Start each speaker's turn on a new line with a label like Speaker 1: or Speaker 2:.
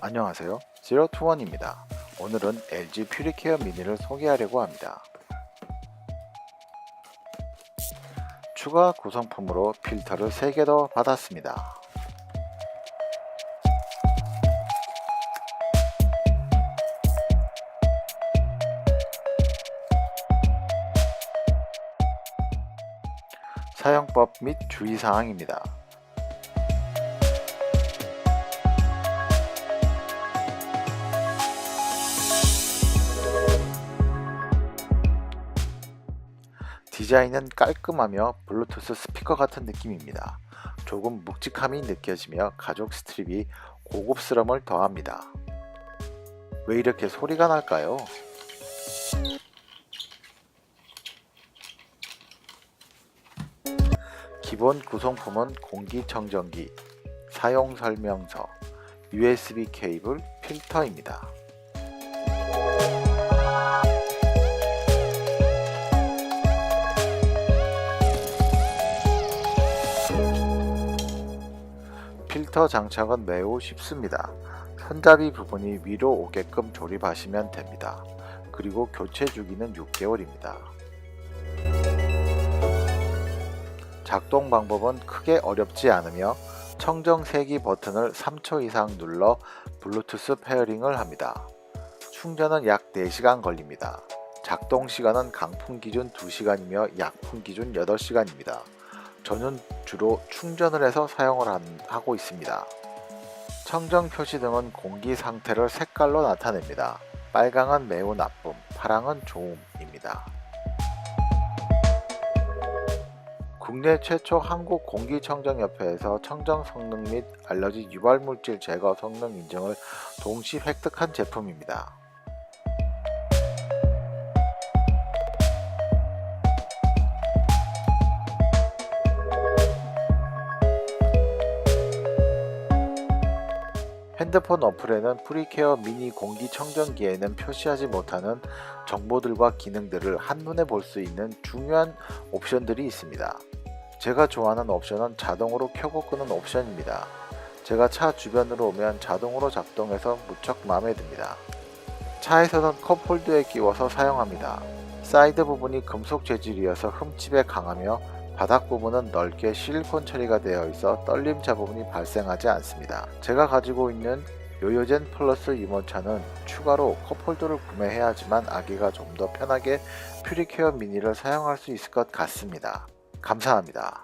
Speaker 1: 안녕하세요, 제로투원입니다. 오늘은 LG 퓨리케어 미니를 소개하려고 합니다. 추가 구성품으로 필터를 3개 더 받았습니다. 사용법 및 주의사항입니다. 디자인은 깔끔하며 블루투스 스피커 같은 느낌입니다. 조금 묵직함이 느껴지며 가죽 스트립이 고급스러움을 더합니다. 왜 이렇게 소리가 날까요? 기본 구성품은 공기청정기, 사용설명서, USB 케이블, 필터입니다. 필터 장착은 매우 쉽습니다. 손잡이 부분이 위로 오게끔 조립하시면 됩니다. 그리고 교체 주기는 6개월입니다. 작동 방법은 크게 어렵지 않으며 청정세기 버튼을 3초 이상 눌러 블루투스 페어링을 합니다. 충전은 약 4시간 걸립니다. 작동 시간은 강풍 기준 2시간이며 약풍 기준 8시간입니다. 저는 주로 충전을 해서 사용을 하고 있습니다. 청정 표시등은 공기 상태를 색깔로 나타냅니다. 빨강은 매우 나쁨, 파랑은 좋음입니다. 국내 최초 한국공기청정협회에서 청정 성능 및 알러지 유발물질 제거 성능 인증을 동시 획득한 제품입니다. 핸드폰 어플에는 퓨리케어 미니 공기청정기에는 표시하지 못하는 정보들과 기능들을 한눈에 볼 수 있는 중요한 옵션들이 있습니다. 제가 좋아하는 옵션은 자동으로 켜고 끄는 옵션입니다. 제가 차 주변으로 오면 자동으로 작동해서 무척 마음에 듭니다. 차에서는 컵홀더에 끼워서 사용합니다. 사이드 부분이 금속 재질이어서 흠집에 강하며 바닥 부분은 넓게 실리콘 처리가 되어 있어 떨림자 부분이 발생하지 않습니다. 제가 가지고 있는 요요젠 플러스 유모차는 추가로 컵홀더를 구매해야 하지만 아기가 좀 더 편하게 퓨리케어 미니를 사용할 수 있을 것 같습니다. 감사합니다.